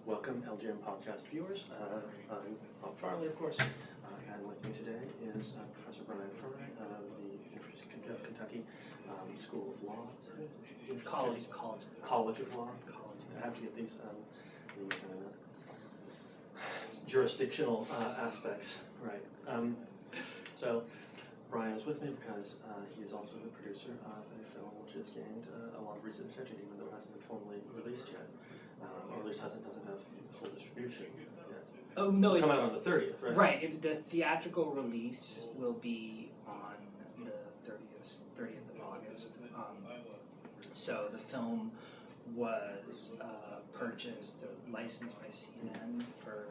Welcome, LGM podcast viewers. I'm Bob Frye, of course, and with me today is Professor Frye of the University of Kentucky School of Law. College of Law. College. I have to get these jurisdictional aspects right. So Brian is with me because he is also the producer of a film which has gained a lot of recent attention, even though it hasn't been formally released yet, or at least doesn't have full distribution yet. Oh no! It'll come out on the 30th, right? Right. The theatrical release will be on the 30th of August. So the film was purchased, licensed by CNN for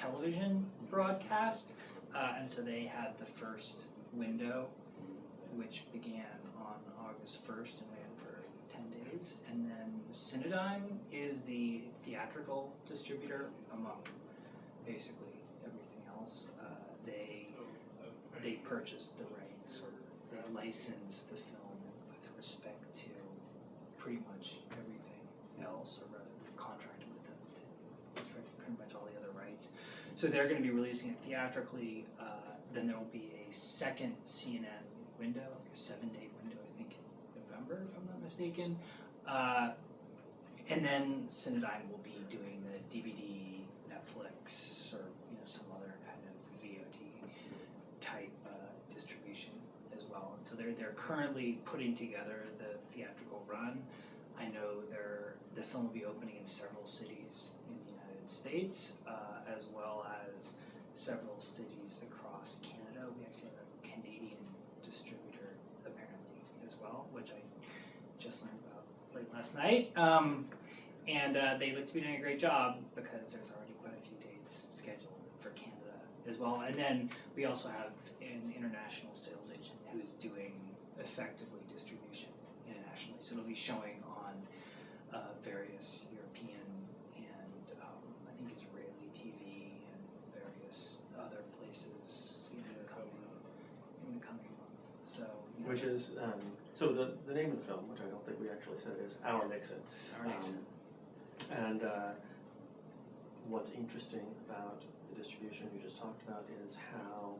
television broadcast, and so they had the first window, which began on August 1st and ran for 10 days, and then Cinedigm is the theatrical distributor among basically everything else. They purchased the rights or they licensed the film with respect to pretty much everything else, or rather contracted with them to pretty much all the other rights. So they're going to be releasing it theatrically. Then there will be a second CNN window, like a 7-day window, I think in November, if I'm not mistaken. And then Cinedigm will be doing the DVD, Netflix, or some other kind of VOD type distribution as well. And so they're currently putting together the theatrical run. I know the film will be opening in several cities in the United States, as well as several cities across Canada. We actually have a Canadian distributor apparently as well, which I just learned about late last night. And they look to be doing a great job because there's already quite a few dates scheduled for Canada as well. And then we also have an international sales agent who's doing effectively distribution internationally. So it'll be showing on various European and I think Israeli TV and various other places in the coming months. So Which is so the name of the film, which I don't think we actually said, is Our Nixon. Our Nixon. And what's interesting about the distribution you just talked about is how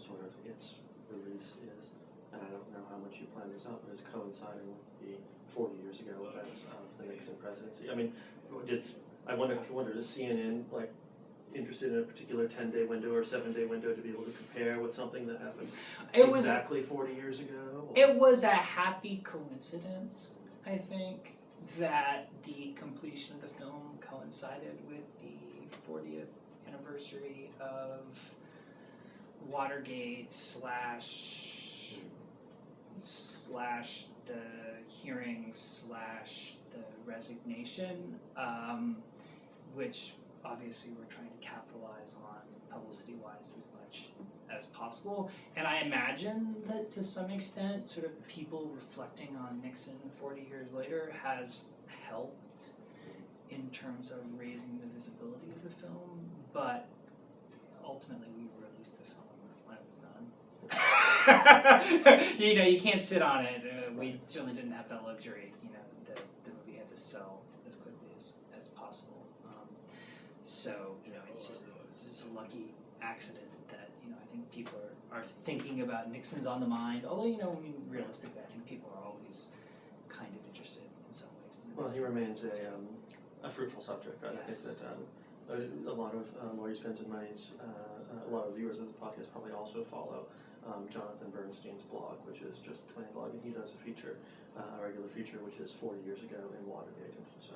sort of its release is, and I don't know how much you plan this out, but it's coinciding with the 40 years ago events of the Nixon presidency. I mean, I wonder, does CNN interested in a particular 10-day window or 7-day window to be able to compare with something that happened exactly 40 years ago? Or? It was a happy coincidence, I think, that the completion of the film coincided with the 40th anniversary of Watergate slash the hearings slash the resignation, which obviously we're trying to capitalize on publicity-wise as much as possible. And I imagine that to some extent, sort of people reflecting on Nixon 40 years later has helped in terms of raising the visibility of the film, but ultimately we released the film when it was done. You can't sit on it. We certainly didn't have that luxury. The movie had to sell as quickly as possible. So it's just a lucky accident that I think people are thinking about Nixon's on the mind. Although realistically, I think people are always kind of interested in some ways. Well, he remains a fruitful subject. Right? Yes. I think that a lot of lawyers, Spence and Money's, a lot of viewers of the podcast probably also follow Jonathan Bernstein's blog, which is just plain blog, and he does a regular feature, which is 40 years ago in Watergate. And so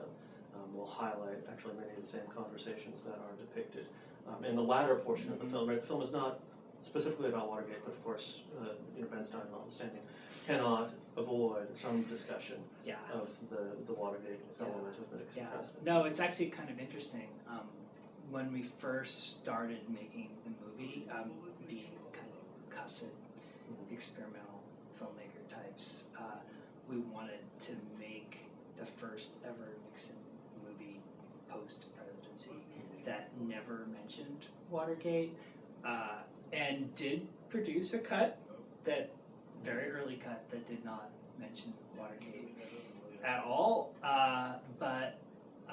we'll highlight actually many of the same conversations that are depicted in the latter portion of the film. Right? The film is not specifically about Watergate, but of course, Bernstein notwithstanding, cannot avoid some discussion of the Watergate element of the Nixon presidency. No, it's actually kind of interesting. When we first started making the movie, being kind of cussed experimental filmmaker types, we wanted to make the first ever Nixon movie post-presidency that never mentioned Watergate, and did produce a cut, that very early cut, that did not mention Watergate at all, but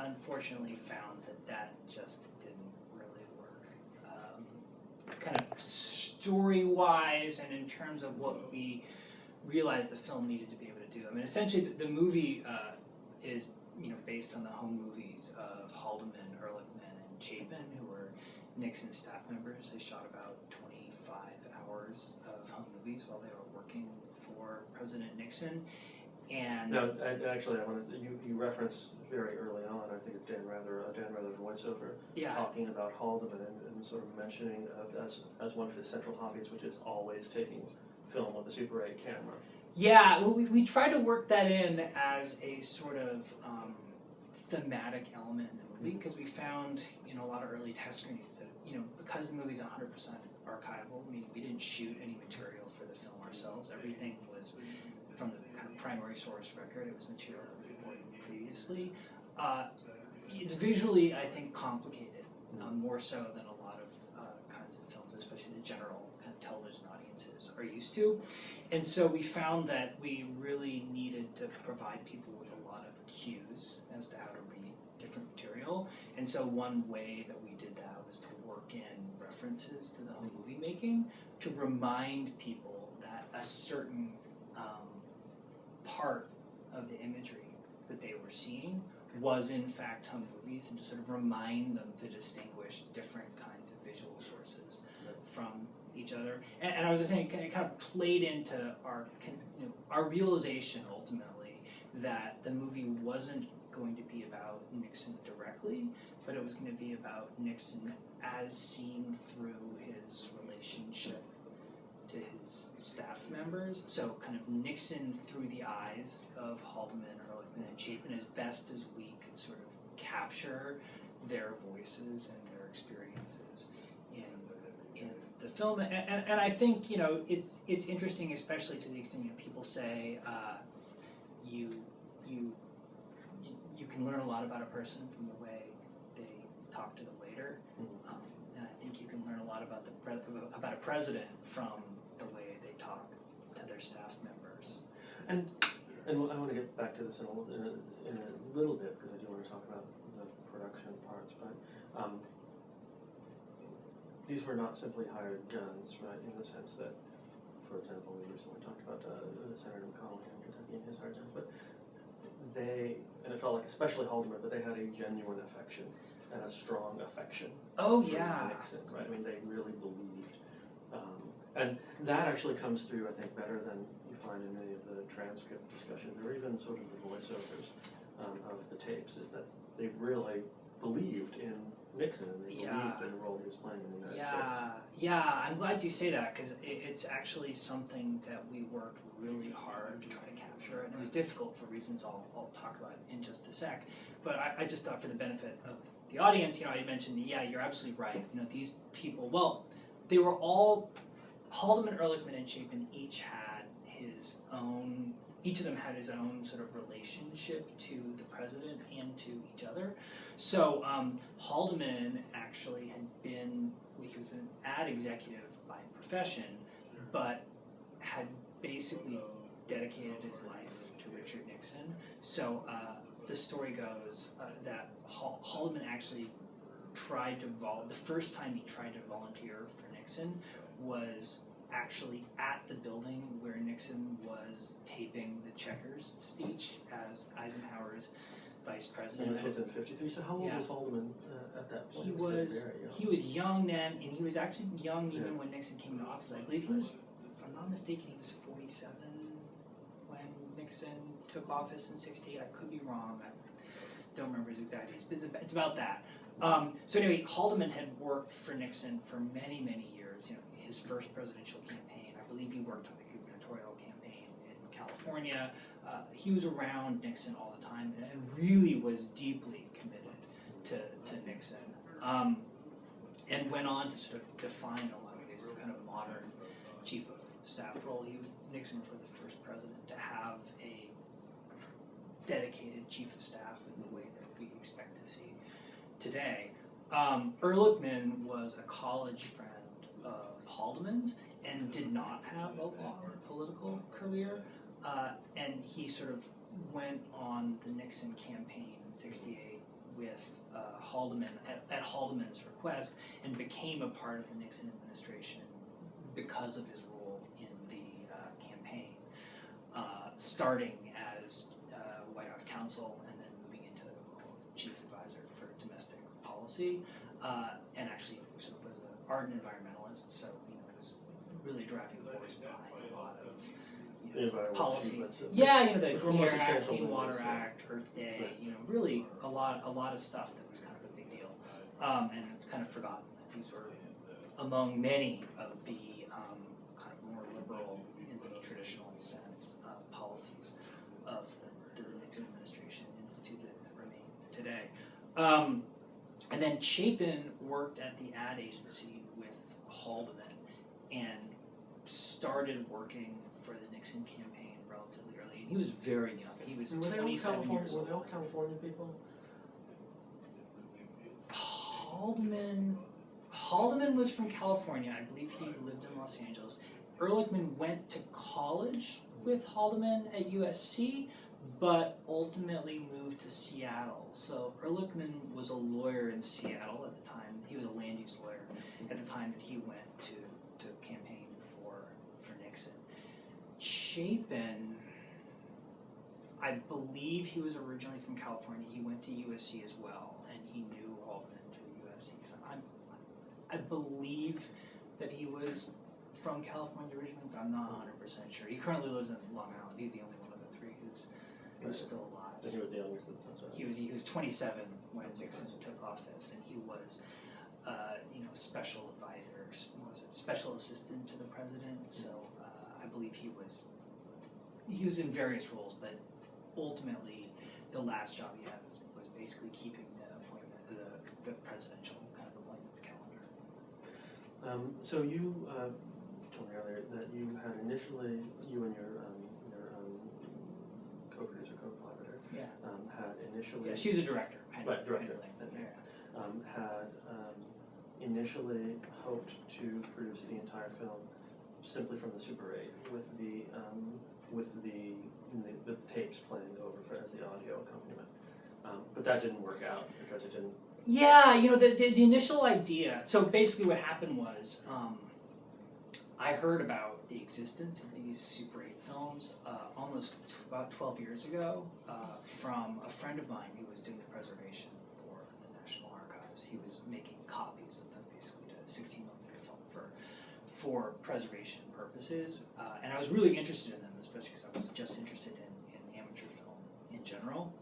unfortunately found that just didn't really work. It's kind of story-wise and in terms of what we realized the film needed to be able to do. I mean, essentially, the movie is based on the home movies of Haldeman, Ehrlichman, and Chapin, who were Nixon staff members. They shot about 25 hours of home movies while they were working for President Nixon. And now, actually, I wanted to, you reference very early on, I think it's Dan Rather's voiceover, talking about Haldeman and sort of mentioning as one of his central hobbies, which is always taking film with a Super 8 camera. Yeah, well, we tried to work that in as a sort of thematic element in the movie, because we found in a lot of early test screenings that, because the movie's 100% archival, meaning we didn't shoot any material for the film ourselves, everything was from the kind of primary source record, it was material that was recorded previously. It's visually, I think, complicated, more so than a lot of kinds of films, especially the general kind of television audiences are used to. And so we found that we really needed to provide people with a lot of cues as to how to read different material. And so one way that we did that was to work in references to the home movie making to remind people that a certain part of the imagery that they were seeing was in fact home movies, and to sort of remind them to distinguish different kinds of visual sources from each other. And I was just saying, it kind of played into our realization ultimately that the movie wasn't going to be about Nixon directly, but it was going to be about Nixon as seen through his relationship to his staff members. So kind of Nixon through the eyes of Haldeman, Ehrlichman, and Chapin as best as we could sort of capture their voices and their experiences in the film. And I think it's interesting, especially to the extent people say you can learn a lot about a person from the way they talk to the waiter, and I think you can learn a lot about about a president from the way they talk to their staff members. And I want to get back to this in a little bit, because I do want to talk about the production parts, but these were not simply hired guns, right, in the sense that, for example, we recently talked about Senator McConnell here in Kentucky and his hired guns, but and it felt like especially Haldeman, but they had a genuine affection and a strong affection for Nixon, right? I mean, they really believed. And that actually comes through, I think, better than you find in many of the transcript discussions, or even sort of the voiceovers of the tapes, is that they really believed in Nixon, and they believed in the role he was playing in the United States. Yeah, I'm glad you say that, because it's actually something that we worked really hard to try to capture, and it was difficult for reasons I'll talk about in just a sec. But I just thought, for the benefit of the audience, I mentioned, you're absolutely right. These people, well, they were all, Haldeman, Ehrlichman, and Chapin each of them had his own sort of relationship to the president and to each other. So Haldeman actually he was an ad executive by profession, but had basically dedicated his life to Richard Nixon. So the story goes that Haldeman actually the first time he tried to volunteer for Nixon was actually at the building where Nixon was taping the Checkers speech as Eisenhower's vice president. And this was in '53. So how old was Haldeman at that point? He was young then, and he was actually young even when Nixon came into office. I believe he was, if I'm not mistaken, he was 47 when Nixon took office in '68. I could be wrong. I don't remember his exact age, but it's about that. So anyway, Haldeman had worked for Nixon for many, many years. His first presidential campaign, I believe he worked on the gubernatorial campaign in California. He was around Nixon all the time and really was deeply committed to Nixon, and went on to sort of define in a lot of ways the kind of modern chief of staff role. Nixon was the first president to have a dedicated chief of staff in the way that we expect to see today. Ehrlichman was a college friend of Haldeman's and did not have a long political career, and he sort of went on the Nixon campaign in '68 with Haldeman at Haldeman's request, and became a part of the Nixon administration because of his role in the campaign, starting as White House counsel and then moving into the role of chief advisor for domestic policy, and actually sort of was an ardent environmentalist, so was really driving force behind a lot of policy. Yeah, the Clean Air Act, Clean Water Act, Earth Day, right. Really a lot of stuff that was kind of a big deal, and it's kind of forgotten that these were among many of the kind of more liberal, in the traditional sense, policies of the Nixon administration instituted that remain today. And then Chapin worked at the ad agency with Haldeman and started working for the Nixon campaign relatively early. And he was very young. He was 27 years old. Were they all California people? Haldeman was from California. I believe he lived in Los Angeles. Ehrlichman went to college with Haldeman at USC, but ultimately moved to Seattle. So Ehrlichman was a lawyer in Seattle at the time. He was a land use lawyer at the time that he went to campaign for Nixon. Chapin, I believe he was originally from California. He went to USC as well, and he knew Haldeman through USC. So I believe that he was from California originally, but I'm not 100% sure. He currently lives in Long Island. He's the only one of the three who's still alive. And he was the youngest at the time, sorry. He was 27 when Nixon took office, and he was special advisor, special assistant to the president. So I believe he was in various roles, but ultimately the last job he had was basically keeping the presidential kind of appointments calendar. So you told me earlier that you had initially, you and your co-producer, co-collaborator, had initially... Yeah, she was a director. Right, director. Had initially hoped to produce the entire film simply from the Super 8 with the tapes playing over as the audio accompaniment. But that didn't work out because it didn't... Yeah, the initial idea, so basically what happened was I heard about the existence of these Super 8 films almost about 12 years ago from a friend of mine who was doing the preservation for the National Archives. He was making copies of them, basically, to 16mm film for preservation purposes. And I was really interested in them, especially because I was just interested in amateur film in general.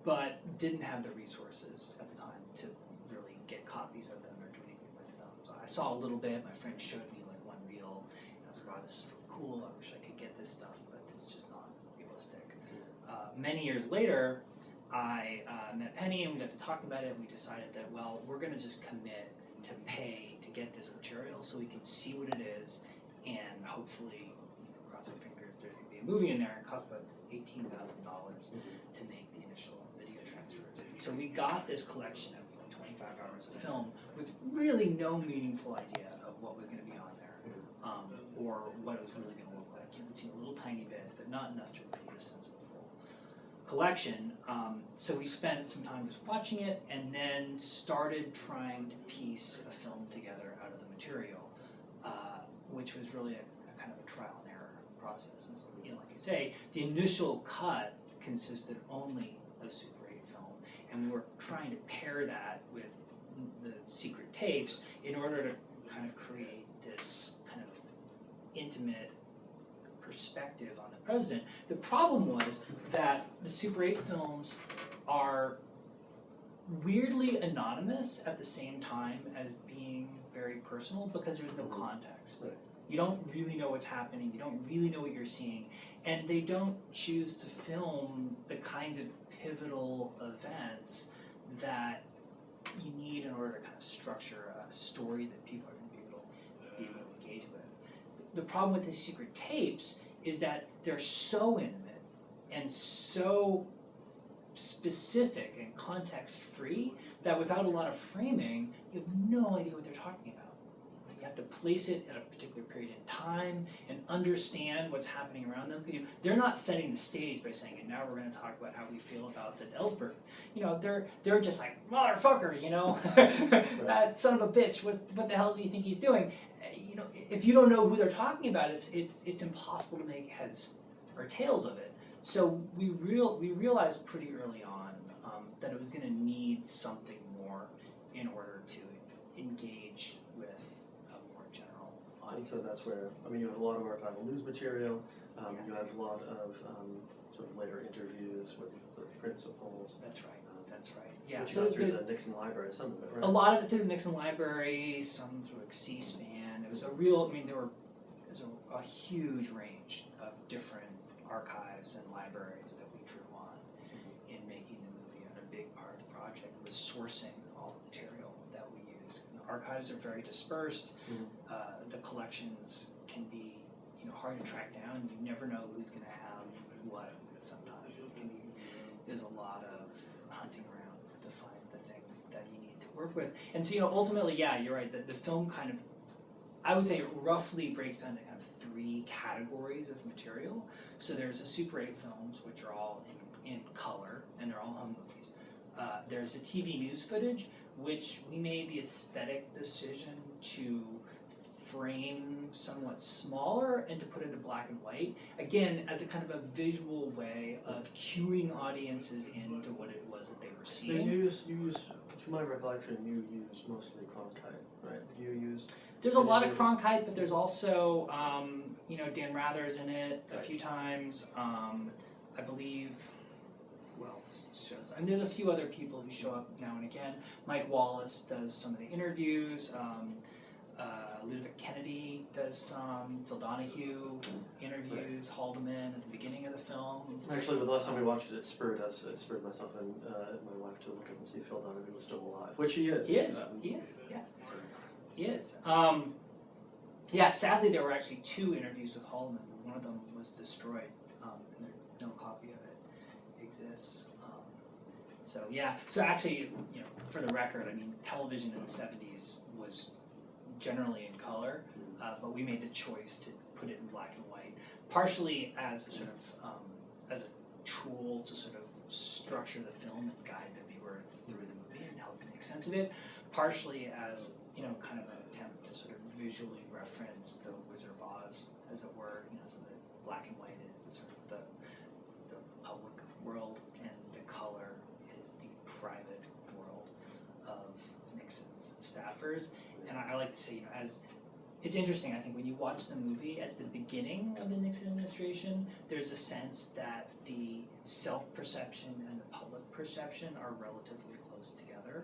But didn't have the resources at the time to really get copies of them or do anything with them. So I saw a little bit, my friend showed me like one reel, and I was like, wow, this is really cool, I wish I could get this stuff, but it's just not realistic. Many years later, I met Penny and we got to talk about it, and we decided that, well, we're gonna just commit to pay to get this material so we can see what it is, and hopefully, cross our fingers, there's gonna be a movie in there. It costs about $18,000 to make the initial video transfers. So we got this collection of like 25 hours of film with really no meaningful idea of what was going to be on there, or what it was really going to look like. You can see a little tiny bit, but not enough to really get a sense of the full collection. So we spent some time just watching it, and then started trying to piece a film together out of the material, which was really a kind of a trial and error process. And so, like I say, the initial cut consisted only of Super 8 film, and we were trying to pair that with the secret tapes in order to kind of create this kind of intimate perspective on the president. The problem was that the Super 8 films are weirdly anonymous at the same time as being very personal because there's no context. Right. You don't really know what's happening, you don't really know what you're seeing, and they don't choose to film the kinds of pivotal events that you need in order to kind of structure a story that people are going to be able to engage with. The problem with these secret tapes is that they're so intimate and so specific and context-free that without a lot of framing, you have no idea what they're talking about. You have to place it at a particular period in time and understand what's happening around them. Because they're not setting the stage by saying, and now we're going to talk about how we feel about the Ellsberg. They're just like, motherfucker, that son of a bitch. What the hell do you think he's doing? If you don't know who they're talking about, it's impossible to make heads or tails of it. So we realized pretty early on that it was going to need something more in order to engage with a more general audience. And so that's where, you have a lot of archival news material, you have a lot of sort of later interviews with the principals. That's right. Yeah. Which you got through the Nixon Library, some of it, right? A lot of it through the Nixon Library, some through C-SPAN. It was a real, there's a huge range of different archives and libraries that we drew on in making the movie, and a big part of the project was sourcing all the material that we use. The archives are very dispersed. The collections can be hard to track down. You never know who's going to have what. Sometimes there's a lot of hunting around to find the things that you need to work with. And so ultimately, yeah, you're right, that the film kind of, I would say, roughly breaks down to kind of 3 categories of material. So there's the Super 8 films, which are all in color, and they're all home movies. There's the TV news footage, which we made the aesthetic decision to frame somewhat smaller and to put it in black and white, again, as a kind of a visual way of cueing audiences into what it was that they were seeing. You use, to my recollection, you use mostly Cronkite, right? You use... There's a lot of Cronkite, but there's also, Dan Rather's in it a few times. I believe, who else shows? There's a few other people who show up now and again. Mike Wallace does some of the interviews. Ludwig Kennedy does some. Phil Donahue interviews Haldeman at the beginning of the film. Actually, the last time we watched it, it spurred myself and my wife to look up and see if Phil Donahue was still alive, which he is. He is, yeah. He is. Sadly, there were actually 2 interviews with Haldeman. One of them was destroyed, and no copy of it exists. So actually, for the record, television in the 70s was generally in color, but we made the choice to put it in black and white, partially as a sort of as a tool to sort of structure the film and guide the viewer through the movie and help make sense of it, partially as kind of an attempt to sort of visually reference the Wizard of Oz, as it were. So the black and white is the sort of the public world, and the color is the private world of Nixon's staffers. And I like to say, as it's interesting, I think when you watch the movie at the beginning of the Nixon administration, there's a sense that the self-perception and the public perception are relatively close together.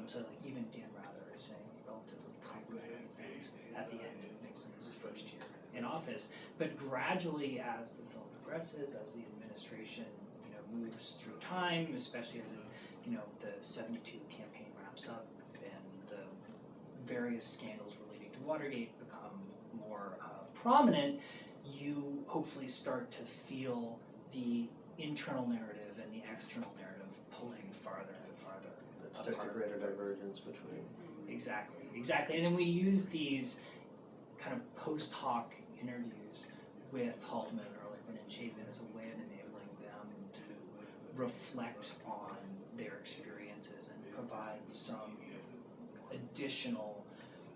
So like even Dan Rather is saying relatively complicated things at the end of Nixon's first year in office. But gradually, as the film progresses, as the administration moves through time, especially as the '72 campaign wraps up and the various scandals relating to Watergate become more prominent, you hopefully start to feel the internal narrative and the external narrative pulling farther and farther apart. A greater divergence between... Exactly. And then we use these kind of post hoc interviews with Haldeman, Ehrlichman, and Chapin as a way of enabling them to reflect on their experiences and provide some additional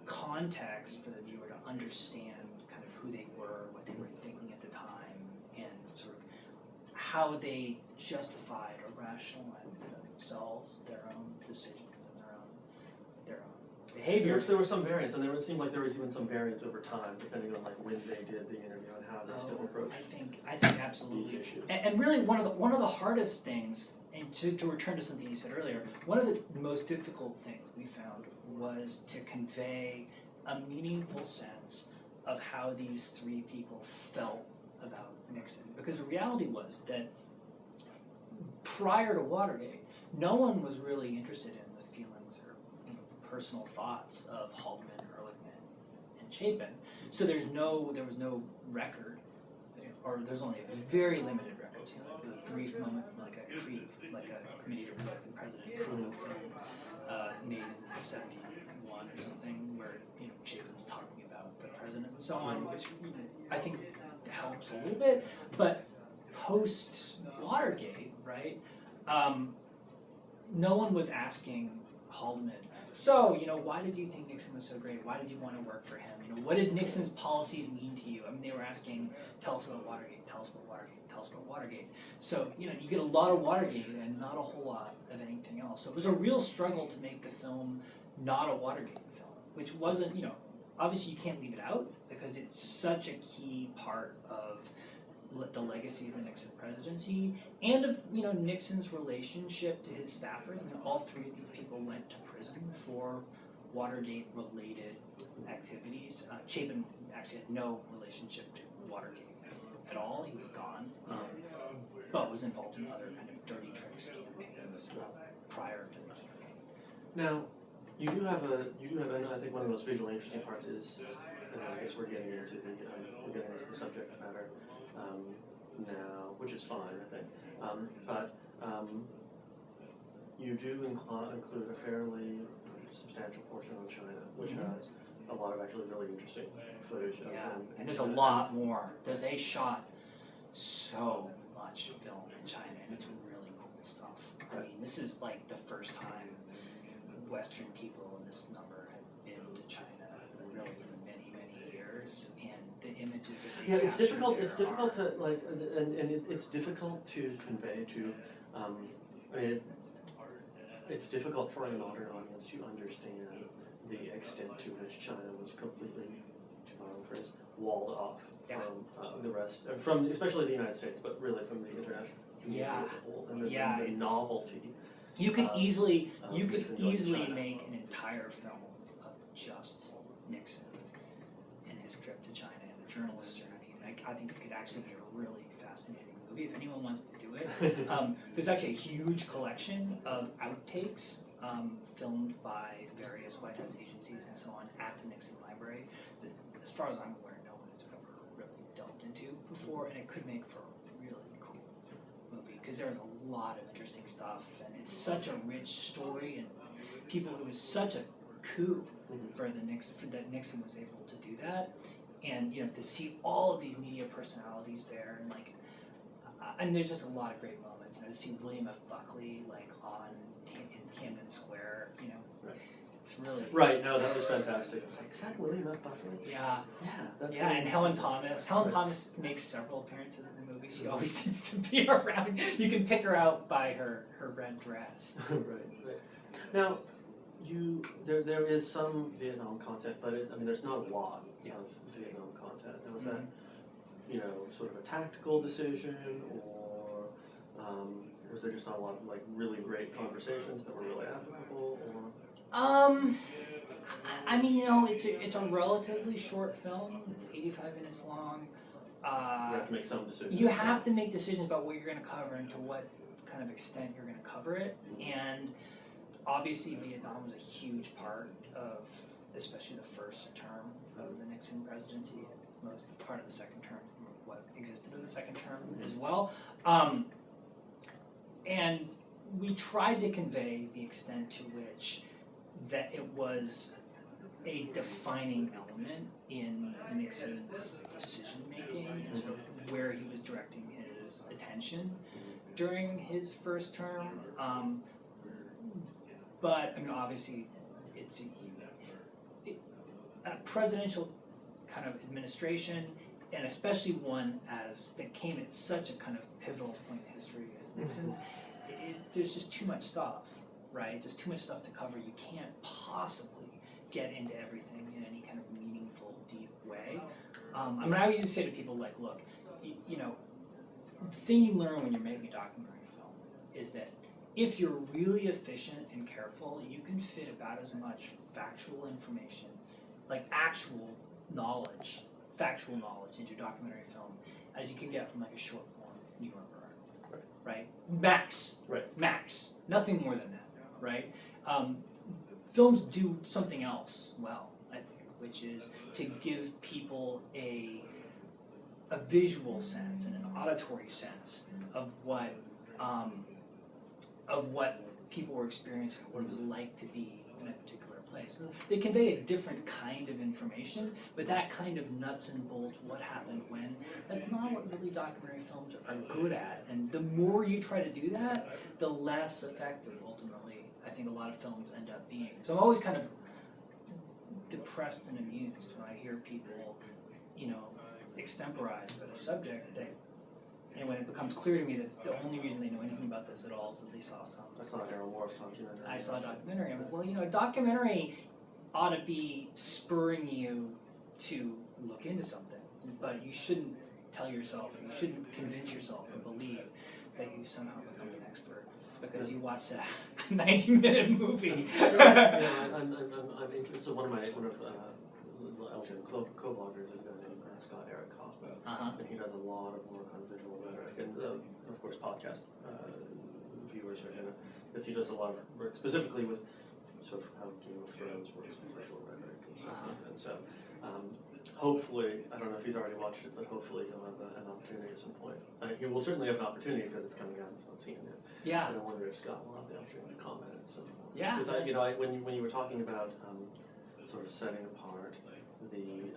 context for the viewer to understand kind of who they were, what they were thinking at the time, and sort of how they justified or rationalized to themselves their own decisions and their own behavior. There was some variance, and it seemed like there was even some variance over time, depending on when they did the interview and how they still approached. I think absolutely. These issues. And really, one of the hardest things, and to return to something you said earlier, one of the most difficult things we found was to convey a meaningful sense of how these 3 people felt about Nixon. Because the reality was that prior to Watergate, no one was really interested in the feelings or personal thoughts of Haldeman, Ehrlichman, and Chapin. So there was no record, or there's only a very limited records. The brief moment from like a committee to elect the president film made in '71 1 or something, where Chapin's talking about the president and so on, which I think helps a little bit. But post Watergate, right? No one was asking Haldeman, so, why did you think Nixon was so great? Why did you want to work for him? What did Nixon's policies mean to you? I mean, they were asking, tell us about Watergate, tell us about Watergate, tell us about Watergate. So, you get a lot of Watergate and not a whole lot of anything else. So it was a real struggle to make the film not a Watergate film, which wasn't, obviously you can't leave it out because it's such a key part of the legacy of the Nixon presidency and of Nixon's relationship to his staffers. All 3 of these people went to prison for Watergate-related activities. Chapin actually had no relationship to Watergate at all. He was gone, but was involved in other kind of dirty tricks campaigns prior to the campaign. Now, you do have, and I think one of the most visually interesting parts is, and I guess we're getting into the subject matter now, which is fine, I think. But you do include a fairly substantial portion on China, which has a lot of actually really interesting footage of them. And there's a lot more. They shot so much film in China, and it's really cool stuff. I mean, this is like the first time Western people in this number have been to China really in many, many years, and the images that they it's difficult. It's difficult to like, it's difficult to convey to. It's difficult for a modern audience to understand the extent to which China was completely, to borrow the phrase, walled off from the rest, from especially the United States, but really from the international community as a whole, and the novelty. You could easily make an entire film of just Nixon and his trip to China and the journalists surrounding him. I think it could actually be a really fascinating movie if anyone wants to do it. There's actually a huge collection of outtakes filmed by various White House agencies and so on at the Nixon Library that, as far as I'm aware, no one has ever really delved into before, and it could make for a really cool movie because there's a lot of interesting stuff, and it's such a rich story, and it was such a coup for that Nixon was able to do that, and to see all of these media personalities there, and and there's just a lot of great moments. To see William F. Buckley in Tiananmen Square, it's really right. No, that was fantastic. I was like, is that William F. Buckley? Yeah. That's and Helen Thomas. Helen Thomas makes several appearances in the movie. She always seems to be around. You can pick her out by her red dress. right. Now, there is some Vietnam content, but there's not a lot of Vietnam content. Now, is that sort of a tactical decision, or was there just not a lot of really great conversations that were really applicable, or? It's a relatively short film. It's 85 minutes long. You have to make some decisions. You have to make decisions about what you're going to cover and to what kind of extent you're going to cover it. And obviously, Vietnam was a huge part of, especially the first term of the Nixon presidency, and most part of the second term, what existed in the second term as well. And we tried to convey the extent to which that it was a defining element in Nixon's decision-making and sort of where he was directing his attention during his first term. But, obviously, it's a presidential kind of administration, and especially one that came at such a kind of pivotal point in history as Nixon's. There's just too much stuff, right? There's too much stuff to cover. You can't possibly get into everything in any kind of meaningful, deep way. I used to say to people, look, the thing you learn when you're making a documentary film is that if you're really efficient and careful, you can fit about as much factual information, actual knowledge, factual knowledge into your documentary film as you can get from a short form New Yorker article, right? Max. Nothing more than that, right? Films do something else well, I think, which is to give people a visual sense and an auditory sense of what people were experiencing, what it was like to be in a particular place. They convey a different kind of information, but that kind of nuts and bolts, what happened when, that's not what really documentary films are good at. And the more you try to do that, the less effective ultimately I think a lot of films end up being. So I'm always kind of depressed and amused when I hear people, you know, extemporize about a subject that, and when it becomes clear to me that the only reason they know anything about this at all is that they saw some. I saw Daryl Morris documentary. I saw a documentary. I'm like, well, you know, a documentary ought to be spurring you to look into something, but you shouldn't tell yourself, you shouldn't convince yourself or believe that you somehow become an expert because you watched a 90-minute movie. I'm interested. So one of LGN co-bloggers is a guy named Scott Eric Kaufman, and he does a lot of work on visual rhetoric, and of course podcast viewers are gonna, because he does a lot of work specifically with sort of how Game of Thrones works with visual rhetoric and stuff like that. So hopefully, I don't know if he's already watched it, but hopefully he'll have an opportunity at some point. He will certainly have an opportunity because it's coming out and on CNN. Yeah. And I wonder if Scott will have the opportunity to comment at some point. Yeah. Because when you were talking about sort of setting apart the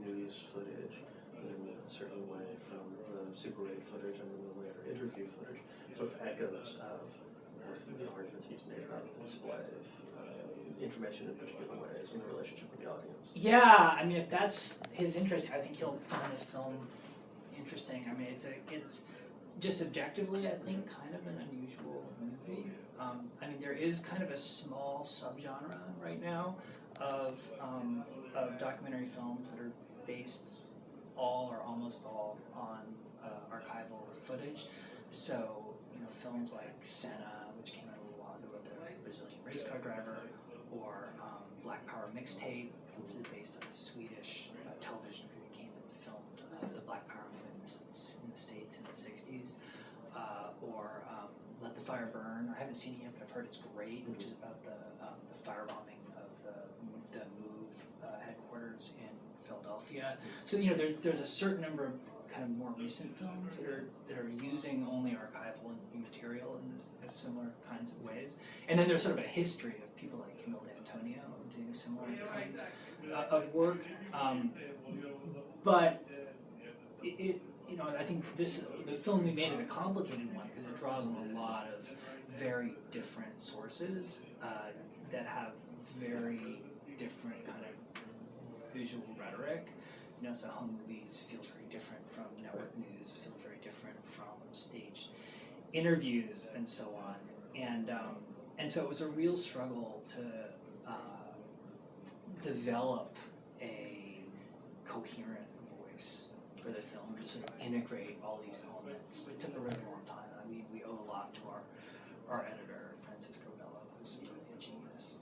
news footage in a certain way from the Super 8 footage and then the later interview footage, sort of echoes of the arguments he's made about the display of information in particular ways and the relationship with the audience. Yeah, I mean, if that's his interest, I think he'll find this film interesting. I mean, it's just objectively, I think, kind of an unusual movie. I mean, there is kind of a small subgenre right now of documentary films that are based all or almost all on archival footage. So, you know, films like Senna, which came out a little while ago with the Brazilian race car driver, or Black Power Mixtape, which is based on a Swedish television crew that came and filmed the Black Power movement in the States in the 60s, or Let the Fire Burn. I haven't seen it yet, but I've heard it's great, which is about the firebombing of the MOVE headquarters in Philadelphia. So, you know, there's a certain number of kind of more recent films that are using only archival material in this similar kinds of ways. And then there's sort of a history of people like Camille D'Antonio doing similar kinds of work. But it you know, I think the film we made is a complicated one because it draws on a lot of very different sources that have very different kind of visual rhetoric. You know, so home movies feels very different from network news, feels very different from staged interviews, and so on. And so it was a real struggle to develop a coherent voice for the film, to sort of integrate all these elements. It took a really long time. I mean, we owe a lot to our editor, Francisco Bello, who's really a genius.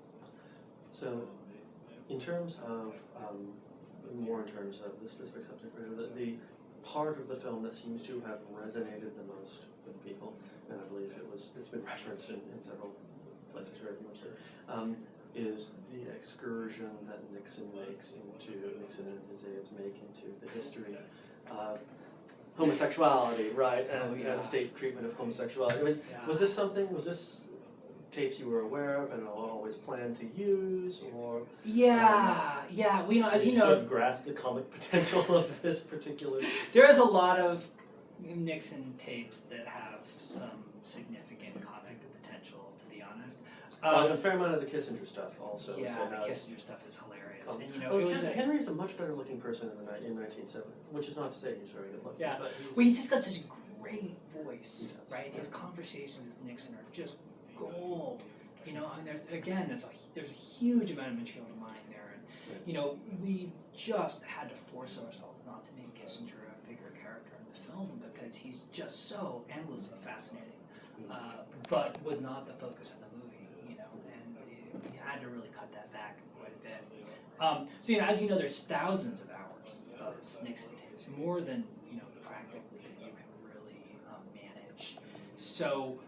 So, in terms of more in terms of the specific subject matter, the part of the film that seems to have resonated the most with people, and I believe it's been referenced in several places where you went to, is the excursion that Nixon and his aides make into the history of homosexuality, right, and state treatment of homosexuality. I mean, was this tapes you were aware of and always planned to use, or we know, as you know, sort of grasp the comic potential of this particular. There is a lot of Nixon tapes that have some significant comic potential, to be honest. A fair amount of the Kissinger stuff also. Yeah, so the Kissinger stuff is hilarious. And, you know, Henry is a much better looking person in 1970, which is not to say he's very good looking. Yeah, but he's just got such a great voice, right? His conversations with Nixon are just gold. You know, I mean, there's a huge amount of material to mine there, and you know, we just had to force ourselves not to make Kissinger a bigger character in the film because he's just so endlessly fascinating, but was not the focus of the movie. You know, and we had to really cut that back quite a bit. So you know, as you know, there's thousands of hours of Nixon tapes, more than you know practically you can really manage. So.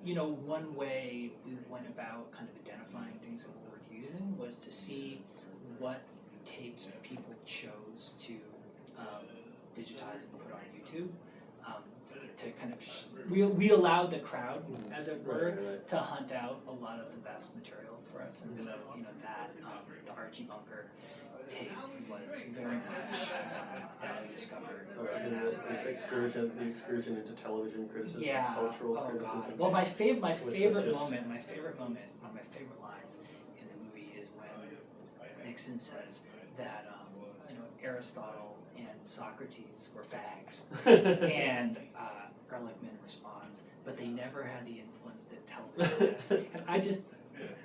You know, one way we went about kind of identifying things that were worth using was to see what tapes people chose to digitize and put on YouTube. to kind of we allowed the crowd, as it were, Right. to hunt out a lot of the best material for us, and so that the Archie Bunker tape was very much that we discovered. The excursion into television criticism, Yeah. cultural Oh criticism. God. Well, my favorite was moment, one of my favorite lines in the movie is when Nixon says that Aristotle and Socrates were fags, and Ehrlichman responds, but they never had the influence that television has.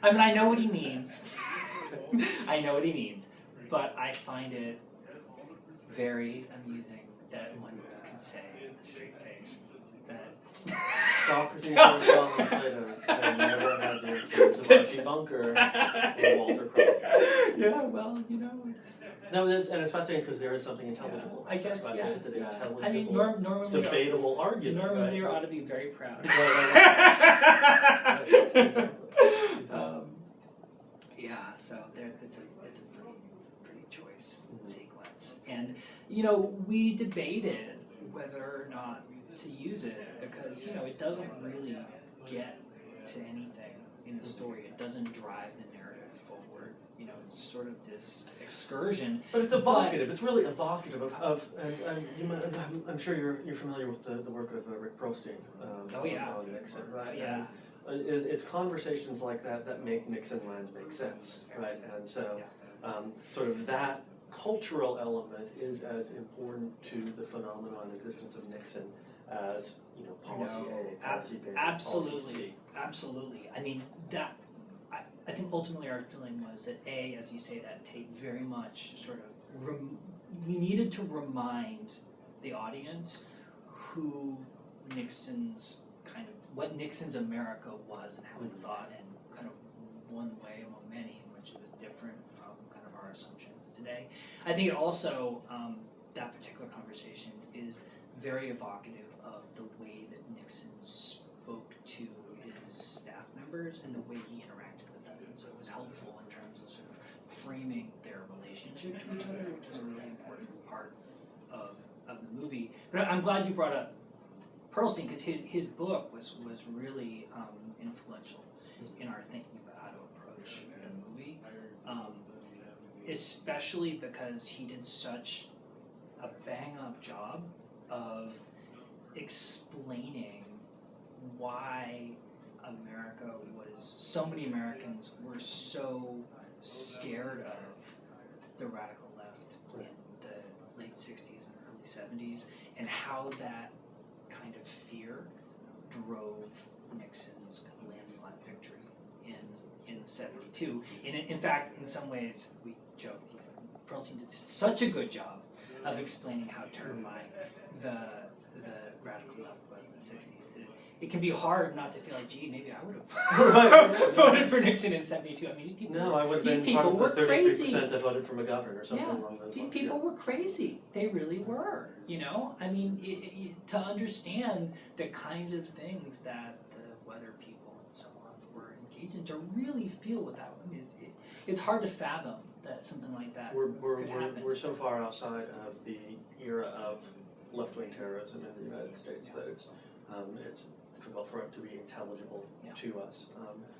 And I know what he means. I know what he means, but I find it very amusing that one can say with a straight face that Socrates and Aristotle and Plato they never had the influence of Archie Bunker or Walter Cronkite. Yeah, well, it's... No, and it's fascinating because there is something intelligible. I guess, right? yeah. It's an intelligible, I mean, normally debatable argument. Normally, right? you ought to be very proud. Right, exactly. Yeah, so it's a pretty choice sequence, and we debated whether or not to use it because it doesn't really get to anything in the story. It doesn't drive the narrative forward. It's sort of this excursion. But it's evocative. It's really evocative of and I'm sure you're familiar with the work of Rick Perlstein. Oh yeah. On Nixon, right? Yeah. It's conversations like that make Nixon land make sense, right? And so, sort of that cultural element is as important to the phenomenon and existence of Nixon as policy A, policy B, absolutely, policy C. Absolutely. I mean I think ultimately our feeling was that as you say, that tape very much sort of we needed to remind the audience who what Nixon's America was and how it thought, and kind of one way among many in which it was different from kind of our assumptions today. I think it also, that particular conversation is very evocative of the way that Nixon spoke to his staff members and the way he interacted with them. And so it was helpful in terms of sort of framing their relationship to each other, which is a really important part of the movie. But I'm glad you brought up Perlstein, because his book was really influential in our thinking about how to approach the movie, especially because he did such a bang-up job of explaining why so many Americans were so scared of the radical left in the late 60s and early 70s, and how that kind of fear drove Nixon's landslide victory in 72. And in fact, in some ways, we joked, Perlstein did such a good job of explaining how terrifying the radical left was in the 60s. It can be hard not to feel like, gee, maybe I would have voted for Nixon in 72. I mean, I would have been part of the 33% that voted for McGovern or something along those lines. These people were crazy. They really were. I mean, to understand the kinds of things that the weather people and so on were engaged in, to really feel what that was. It's hard to fathom that something like that could happen. We're so far outside of the era of left-wing terrorism in the United States that it's difficult for it to be intelligible to us.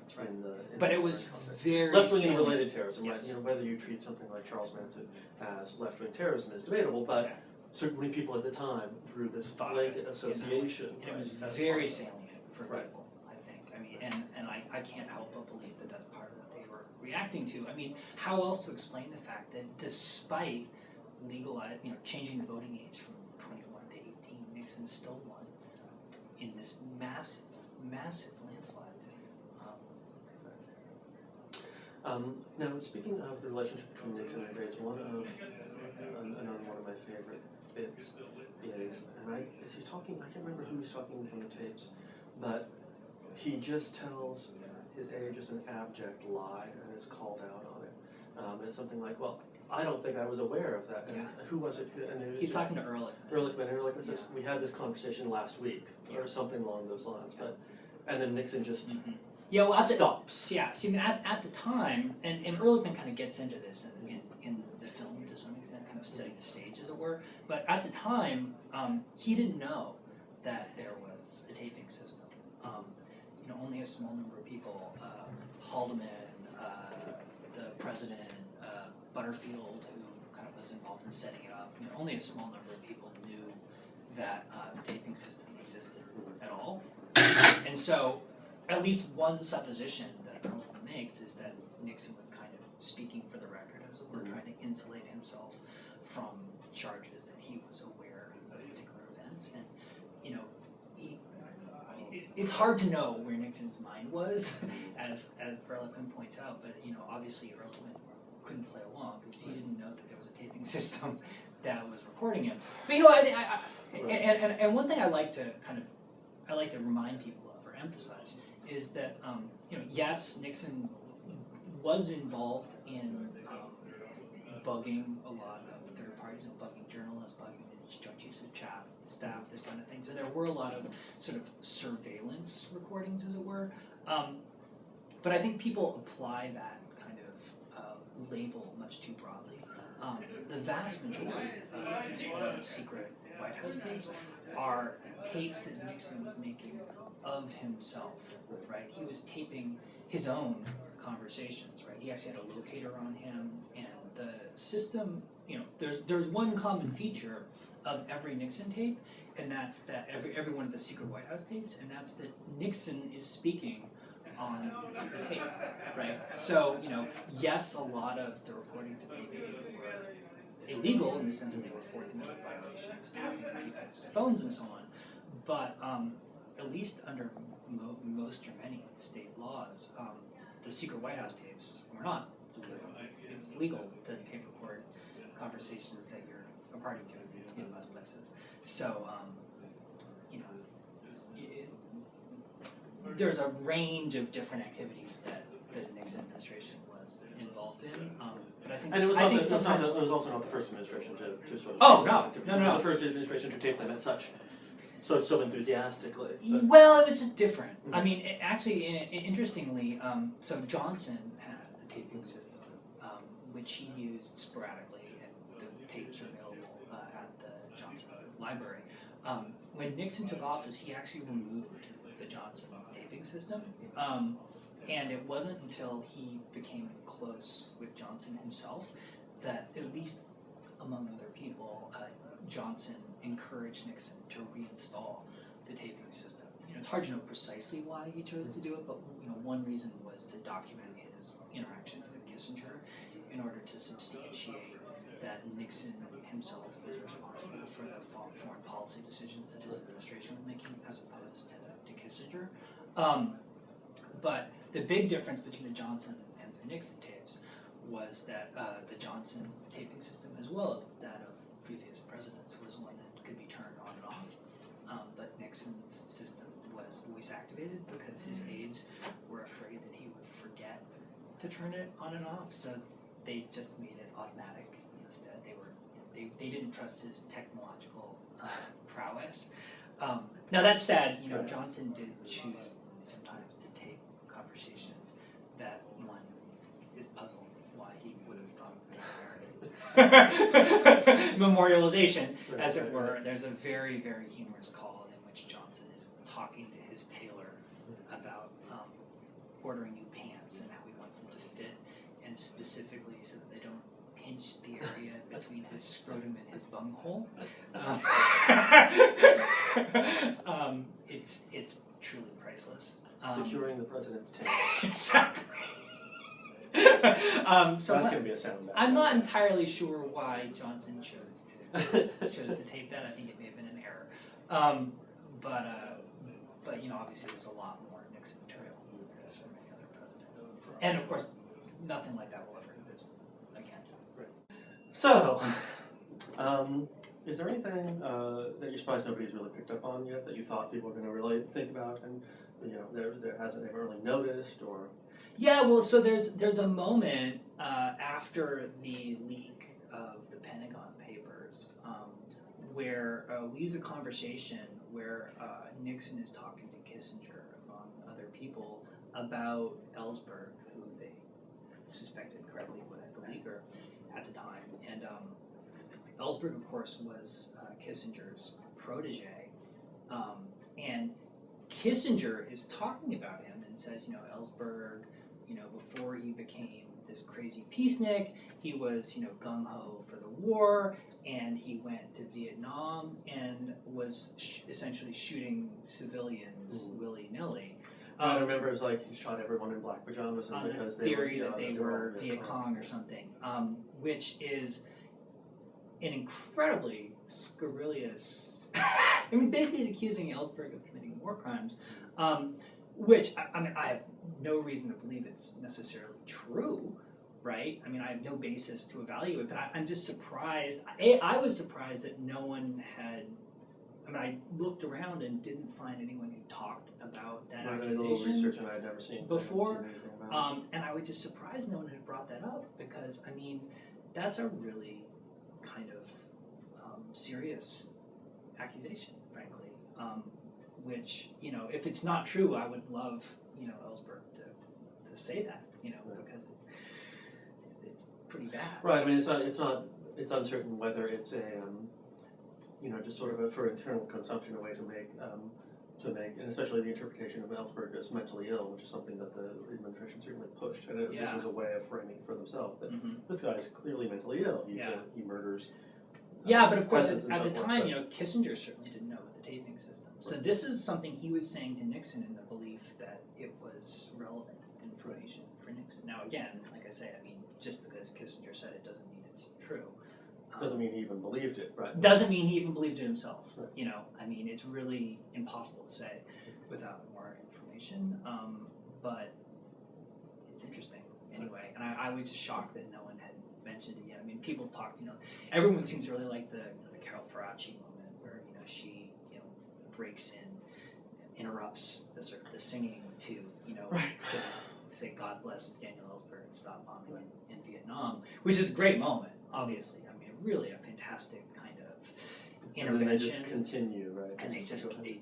That's right. But it was very left-wing related terrorism, yes. right? Whether you treat something like Charles Manson as left-wing terrorism is debatable, but certainly people at the time drew this blanket association. And it was very salient for people, I think. I mean, and I can't help but believe that that's part of what they were reacting to. I mean, how else to explain the fact that despite changing the voting age from 21 to 18, Nixon still won in this massive landslide. Now, speaking of the relationship between Nixon and Graves, another one of my favorite bits is, as he's talking, I can't remember who he's talking with on the tapes, but he just tells his aide just an abject lie and is called out on it. And it's something like, well, I don't think I was aware of that. And who was it? And He's talking to Ehrlichman. Ehrlichman, and Ehrlichman says, we had this conversation last week, or something along those lines. And then Nixon just stops. See, I mean, at the time, and Ehrlichman kind of gets into this in the film to some extent, kind of setting the stage, as it were. But at the time, he didn't know that there was a taping system. Only a small number of people, Haldeman, the president, Butterfield, who kind of was involved in setting it up, only a small number of people knew that the taping system existed at all. And so, at least one supposition that Ehrlichman makes is that Nixon was kind of speaking for the record, as it were, trying to insulate himself from charges that he was aware of particular events. And, it's hard to know where Nixon's mind was, as Ehrlichman points out, but, obviously Ehrlichman couldn't play along because he didn't know that there was a taping system that was recording him. But, and one thing I like to remind people of or emphasize is that, yes, Nixon was involved in bugging a lot of third parties and bugging journalists, bugging the Joint Chiefs of Staff, this kind of thing. So there were a lot of sort of surveillance recordings, as it were. But I think people apply that kind of label much too broadly. The vast majority of these secret White House tapes are tapes that Nixon was making of himself, right? He was taping his own conversations, right? He actually had a locator on him, and the system, there's one common feature of every Nixon tape, and that's that every one of the secret White House tapes, and that's that Nixon is speaking on the tape, right? So, yes, a lot of the recordings of taping were illegal in the sense that they were Fourth Amendment violations, tapping people's phones and so on, but at least under most or many state laws, the secret White House tapes were not illegal. It's legal to tape record conversations that you're a party to in most places. So, there's a range of different activities that the Nixon administration was involved in. But I think, and it was also not the first administration to sort of. Oh no. It was the first administration to tape them as such, so enthusiastically. But. Well, it was just different. Mm-hmm. I mean, interestingly, so Johnson had a taping system, which he used sporadically, and the tapes are available at the Johnson Library. When Nixon took office, he actually removed the Johnson taping system, and it wasn't until he became close with Johnson himself that, at least among other people, Johnson encouraged Nixon to reinstall the taping system. It's hard to know precisely why he chose to do it, but one reason was to document his interactions with Kissinger in order to substantiate that Nixon himself was responsible for the foreign policy decisions that his administration was making, as opposed to Kissinger. But the big difference between the Johnson and the Nixon tapes was that the Johnson taping system, as well as that of previous presidents, was one that could be turned on and off. But Nixon's system was voice activated because his aides were afraid that he would forget to turn it on and off, so they just made it automatic instead. They didn't trust his technological prowess. Now that said, Johnson did choose sometimes to tape conversations that one is puzzled why he would have thought they merited memorialization, as it were. There's a very, very humorous call in which Johnson is talking to his tailor about ordering new pants and how he wants them to fit, and specifically so that they don't pinch the area between his scrotum and his bunghole. It's truly priceless. Securing the president's tail. Exactly. So that's going to be a sound. I'm not entirely sure why Johnson chose to tape that. I think it may have been an error. But obviously there's a lot more Nixon material as from any other president. And of course, nothing like that will ever exist again. Right. So, is there anything that you're surprised nobody's really picked up on yet that you thought people were going to really think about, and there hasn't ever really noticed, or? Yeah, well, so there's a moment after the leak of the Pentagon Papers where we use a conversation where Nixon is talking to Kissinger, among other people, about Ellsberg, who they suspected correctly was the leaker at the time. And Ellsberg, of course, was Kissinger's protege, And Kissinger is talking about him and says, Ellsberg, before he became this crazy peacenik, he was, gung-ho for the war, and he went to Vietnam and was essentially shooting civilians willy-nilly. I remember it was like he shot everyone in black pajamas On because the theory that they they were Viet Cong or something, which is an incredibly scurrilous. I mean, basically, he's accusing Ellsberg of committing war crimes, which I have no reason to believe it's necessarily true, right? I mean, I have no basis to evaluate, but I'm just surprised. I was surprised that no one had. I mean, I looked around and didn't find anyone who talked about that accusation research and I'd never seen before. And I was just surprised no one had brought that up because, I mean, that's a really kind of serious accusation, frankly. Which, if it's not true, I would love, Ellsberg to say that, because it's pretty bad. Right. I mean, it's uncertain whether it's a just sort of for internal consumption, a way to make, and especially the interpretation of Ellsberg as mentally ill, which is something that the administration certainly pushed. And this was a way of framing for themselves that this guy is clearly mentally ill. He murders. But of course, at the time, Kissinger certainly didn't know about the taping system. So this is something he was saying to Nixon in the belief that it was relevant information for Nixon. Now, again, like I say, I mean, just because Kissinger said it doesn't mean it's true. Doesn't mean he even believed it, right? Doesn't mean he even believed it himself. Right. I mean, it's really impossible to say without more information. But it's interesting anyway. And I was just shocked that no one had mentioned it yet. I mean, people talked, everyone seems really like the Carol Ferracci moment where, she, breaks in, interrupts the singing to, to say God bless Daniel Ellsberg and stop bombing in Vietnam, which is a great moment, obviously. I mean, really a fantastic kind of intervention. And then they just continue, right? And they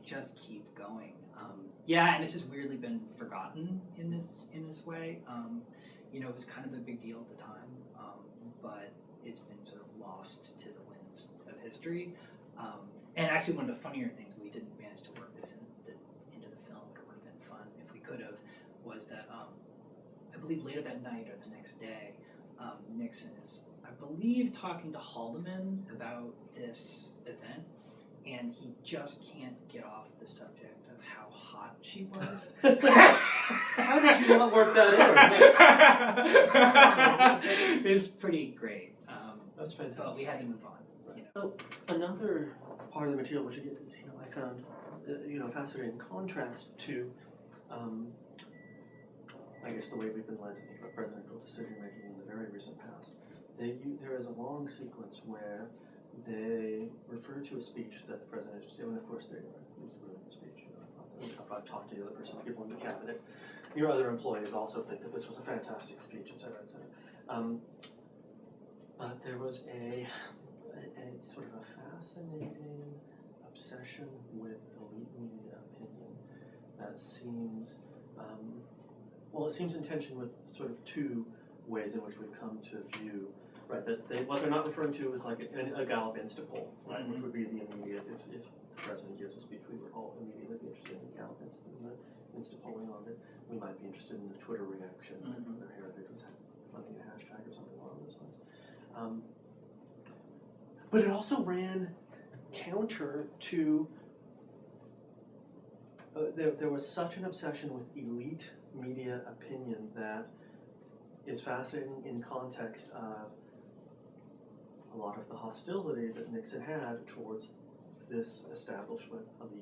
just keep going. And it's just weirdly been forgotten in this way. It was kind of a big deal at the time, but it's been sort of lost to the winds of history. And actually, one of the funnier things, we didn't manage to work this into the film, but it would have been fun if we could have, was that I believe later that night or the next day, Nixon is, I believe, talking to Haldeman about this event, and he just can't get off the subject of how hot she was. How did you not work that in? It's pretty great. That's fantastic. But we had to move on. So another part of the material, which I found fascinating, in contrast to, I guess, the way we've been led to think about presidential decision making in the very recent past. There is a long sequence where they refer to a speech that the president just gave, and of course it was a really good speech. If I've talked to the other person, people in the cabinet, your other employees also think that this was a fantastic speech, et cetera, et cetera. But there was a sort of a fascinating obsession with elite media opinion that seems, it seems in tension with sort of two ways in which we've come to view, right, that what they're not referring to is like a Gallup Instapoll, right, which would be the immediate, if the president gives a speech, we would all immediately be interested in the Gallup Instapolling on it. We might be interested in the Twitter reaction, whether Heritage was funding a hashtag or something along those lines. But it also ran counter to, there was such an obsession with elite media opinion that is fascinating in context of a lot of the hostility that Nixon had towards this establishment of the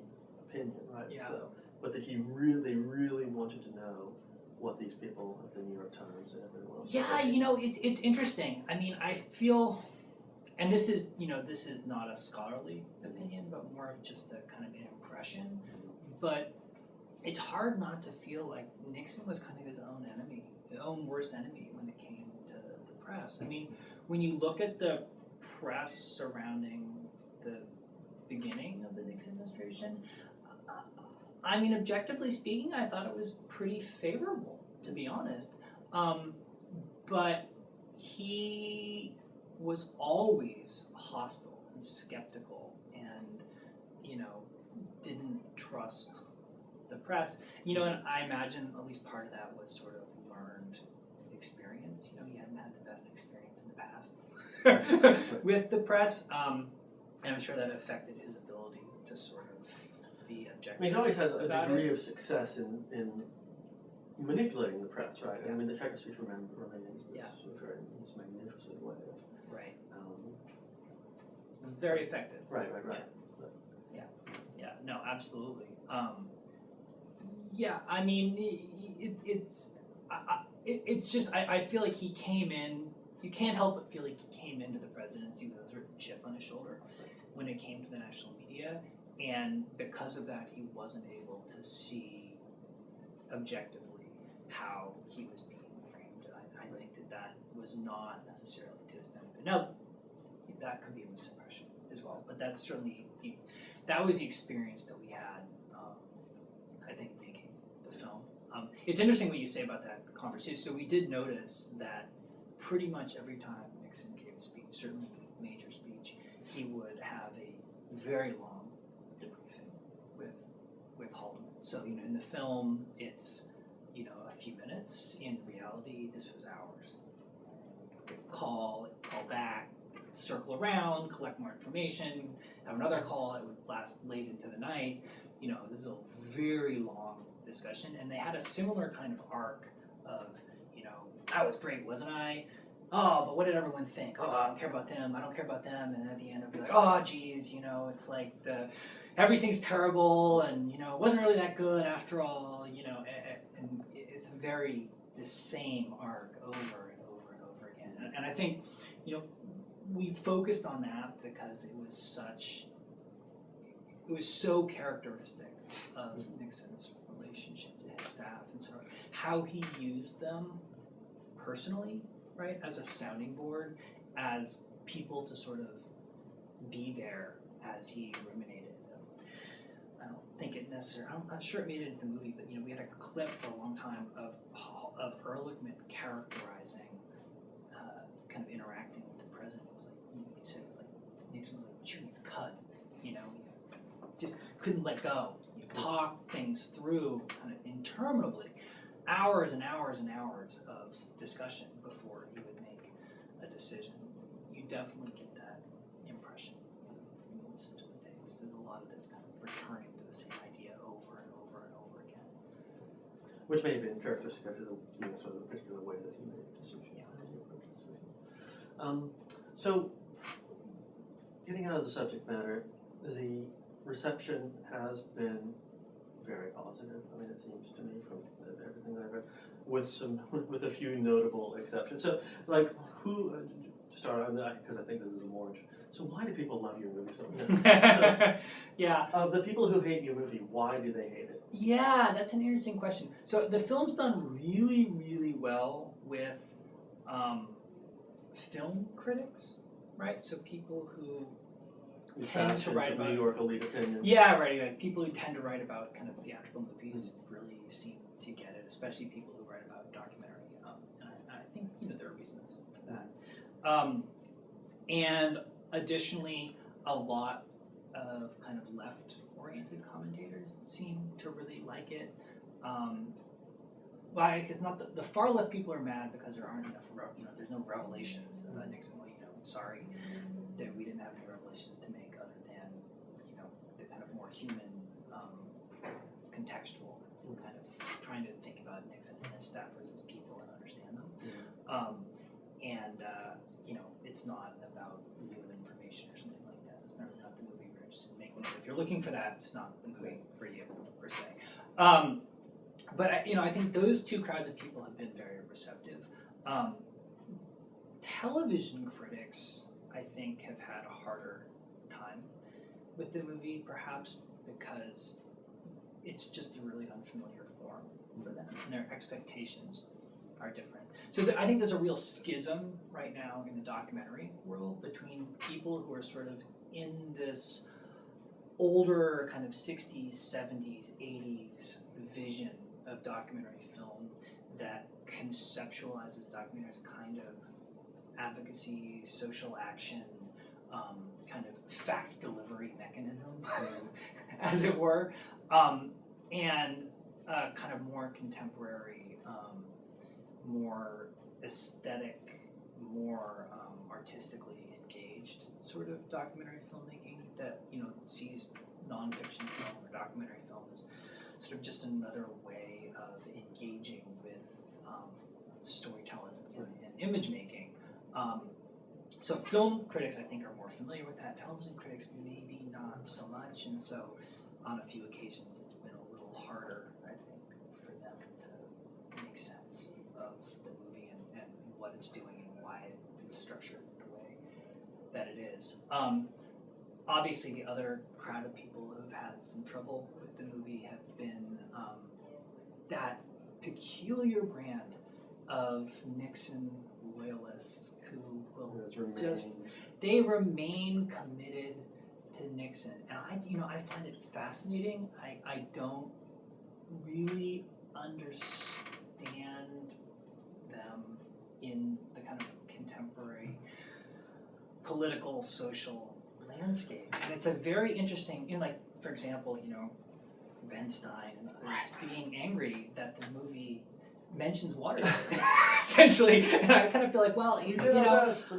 opinion, right? Yeah. So, but that he really, really wanted to know what these people at the New York Times and everyone else. Yeah, it's interesting. I mean, I feel, and this is not a scholarly opinion, but more of just a kind of an impression. But it's hard not to feel like Nixon was kind of his own enemy, his own worst enemy when it came to the press. I mean, when you look at the press surrounding the beginning of the Nixon administration, I mean, objectively speaking, I thought it was pretty favorable, to be honest. But he was always hostile and skeptical and, didn't trust the press. And I imagine at least part of that was sort of learned experience. He hadn't had the best experience in the past with the press, and I'm sure that affected his ability to sort of be objective. He always had a degree of success in manipulating the press, right? Yeah. I mean, the Checker speech remains this Yeah. sort of very magnificent way of Right. Very effective. Right. Yeah. No, absolutely. I mean, it's just I feel like he came in. You can't help but feel like he came into the presidency with a sort of chip on his shoulder when it came to the national media, and because of that, he wasn't able to see objectively how he was being framed. I think that was not necessarily to his benefit. Now, that could be a misimpression as well, but that's certainly that was the experience that we had. I think making the film. It's interesting what you say about that conversation. So we did notice that pretty much every time Nixon gave a speech, certainly a major speech, he would have a very long debriefing with Haldeman. So in the film, it's a few minutes. In reality, this was hours. Call back, circle around, collect more information, have another call. It would last late into the night. This is a very long discussion, and they had a similar kind of arc of, that was great, wasn't I? Oh, but what did everyone think? Oh, I don't care about them. I don't care about them. And at the end, it'd be like, oh, geez, it's like everything's terrible, and it wasn't really that good after all. And it's very the same arc over and over and over again. And I think, we focused on that because it was so characteristic of Nixon's relationship to his staff and sort of how he used them personally, right, as a sounding board, as people to sort of be there as he ruminated. I don't think it necessarily, I'm not sure it made it into the movie, but we had a clip for a long time of Ehrlichman characterizing kind of interacting with the president. It was like, he said it was like Nixon was like chewing his cud, just couldn't let go. Talk things through kind of interminably, hours and hours and hours of discussion before he would make a decision. You definitely get that impression when you listen to the tapes. There's a lot of this kind of returning to the same idea over and over and over again. Which may have been characteristic of the sort of the particular way that he made a decision. Yeah. So, getting out of the subject matter, the reception has been very positive. I mean, it seems to me from everything that I've read, with a few notable exceptions. So, like, who to start on that, because I think this is a more. So, why do people love your movie so much? Yeah. Of the people who hate your movie, why do they hate it? Yeah, that's an interesting question. So the film's done really, really well with film critics, right? So people who tend to write about New York elite opinion. Yeah, right. Like people who tend to write about kind of theatrical movies really seem to get it, especially people who write about documentary. And I think there are reasons for that. And additionally, a lot of kind of left-oriented commentators seem to really like it. Why? Because not the far left people are mad because there aren't enough. There's no revelations about Nixon. Well, sorry that we didn't have any revelations to make other than the kind of more human, contextual kind of trying to think about Nixon and his staffers as people and understand them. It's not about new information or something like that. It's not the movie we're interested in making. So if you're looking for that, it's not the movie for you per se. But I think those two crowds of people have been very receptive. Television critics, I think, have had a harder time with the movie, perhaps because it's just a really unfamiliar form for them, and their expectations are different. So I think there's a real schism right now in the documentary world between people who are sort of in this older kind of 60s, 70s, 80s vision of documentary film that conceptualizes documentary as kind of advocacy, social action, kind of fact delivery mechanism, as it were, and kind of more contemporary, more aesthetic, more artistically engaged sort of documentary filmmaking that sees nonfiction film or documentary film as sort of just another way of engaging with storytelling and image making. So film critics, I think, are more familiar with that. Television critics, maybe not so much, and so on a few occasions, it's been a little harder, I think, for them to make sense of the movie and what it's doing and why it's structured the way that it is. Obviously, the other crowd of people who have had some trouble with the movie have been that peculiar brand of Nixon loyalists who will they remain committed to Nixon, and I find it fascinating. I don't really understand them in the kind of contemporary political social landscape, and it's a very interesting. Like for example, Ben Stein and others being angry that the movie mentions Watergate, essentially, and I kind of feel like, well,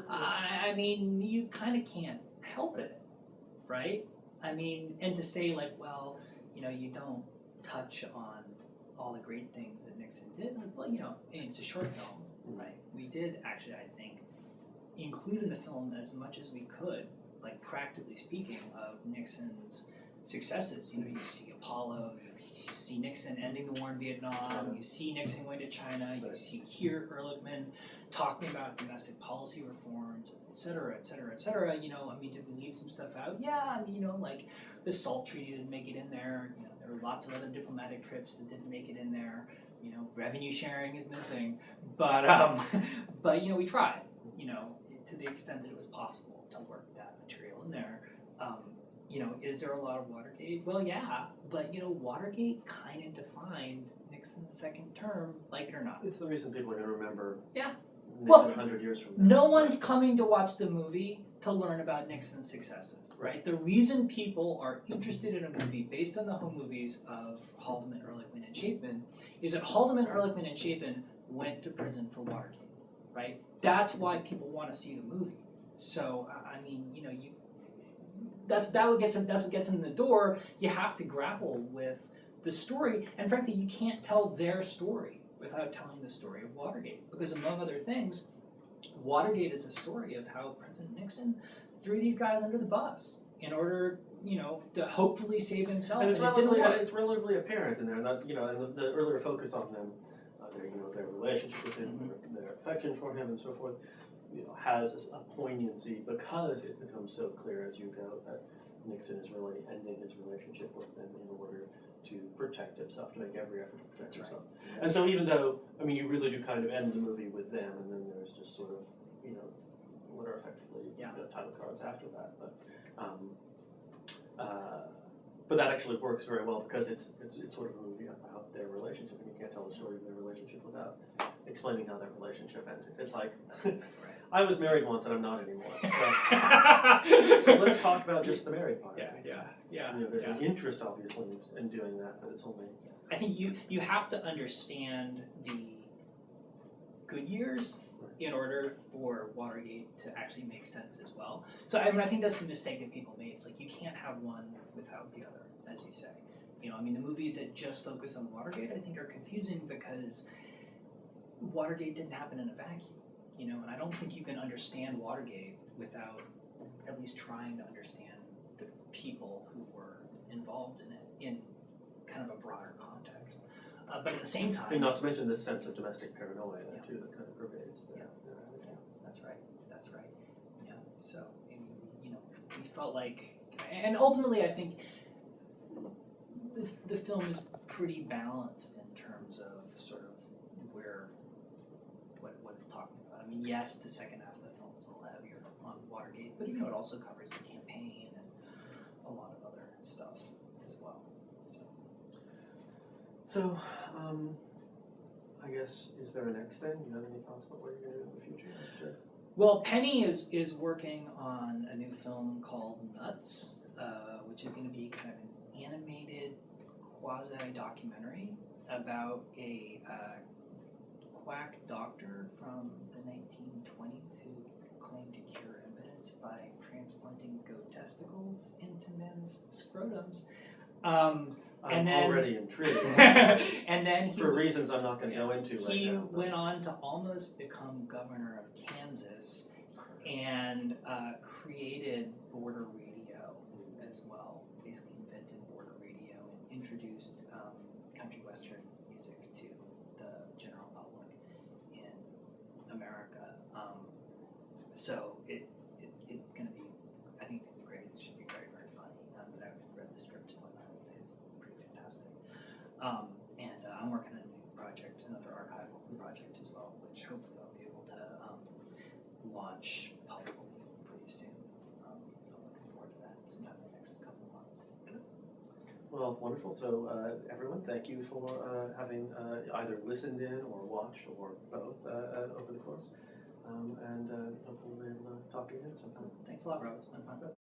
I mean, you kind of can't help it, right? I mean, and to say like, well, you don't touch on all the great things that Nixon did, like, well, it's a short film, right? We did actually, I think, include in the film as much as we could, like practically speaking, of Nixon's successes. You see Apollo, you see Nixon ending the war in Vietnam, you see Nixon going to China, you hear Ehrlichman talking about domestic policy reforms, et cetera, et cetera, et cetera. I mean, did we leave some stuff out? Yeah, I mean, like the SALT Treaty didn't make it in there. There were lots of other diplomatic trips that didn't make it in there. Revenue sharing is missing, but we tried. To the extent that it was possible to work that material in there. Is there a lot of Watergate? Well, yeah, but Watergate kind of defined Nixon's second term, like it or not. It's the reason people are going to remember. Yeah. Nixon 100 years from now. No one's coming to watch the movie to learn about Nixon's successes, right? The reason people are interested in a movie based on the home movies of Haldeman, Ehrlichman, and Chapin is that Haldeman, Ehrlichman, and Chapin went to prison for Watergate, right? That's why people want to see the movie. So, I mean, that's what gets them in the door. You have to grapple with the story, and frankly, you can't tell their story without telling the story of Watergate, because among other things, Watergate is a story of how President Nixon threw these guys under the bus in order, to hopefully save himself. And it's relatively apparent in there, and the earlier focus on them, their relationship with him, their affection for him, and so forth. Has a poignancy because it becomes so clear as you go that Nixon is really ending his relationship with them in order to protect himself, to make every effort to protect himself. Right. And so even though, you really do kind of end the movie with them, and then there's just sort of, what are effectively title cards after that. But that actually works very well because it's sort of a movie about their relationship, and you can't tell the story of their relationship without explaining how that relationship ended. It's like, I was married once and I'm not anymore. So let's talk about just the married part. Yeah. There's an interest, obviously, in doing that, but it's only... I think you have to understand the good years in order for Watergate to actually make sense as well. So I think that's the mistake that people made. It's like you can't have one without the other, as you say. The movies that just focus on Watergate, I think, are confusing because Watergate didn't happen in a vacuum. And I don't think you can understand Watergate without at least trying to understand the people who were involved in it in kind of a broader context. But at the same time... And not to mention this sense of domestic paranoia, too, that kind of pervades the... That's right. Yeah, so, we felt like... And ultimately, I think the film is pretty balanced in terms of sort of what it's talking about. Yes, the second half of the film is a little heavier on Watergate, but it also covers the campaign and a lot of other stuff as well. So I guess, is there a next thing? Do you have any thoughts about what you're going to do in the future? Well, Penny is working on a new film called Nuts, which is going to be kind of an animated quasi-documentary about a quack doctor from the 1920s who claimed to cure impotence by transplanting goat testicles into men's scrotums. I'm already intrigued. And then for reasons I'm not going to go into right now. He went on to almost become governor of Kansas and created border radio as well. Basically invented border radio and introduced country western music to the general public in America. So it's going to be, I think it's going to be great. It should be very, very funny. But I've read the script and whatnot. It's pretty fantastic. And I'm working on a new project, another archival project as well, which hopefully I'll be able to launch publicly pretty soon. So I'm looking forward to that sometime in the next couple of months. Well, wonderful. So, everyone, thank you for having either listened in or watched or both over the course. And hopefully we'll be able to talk again sometime. Thanks a lot, Rob. It's been fun.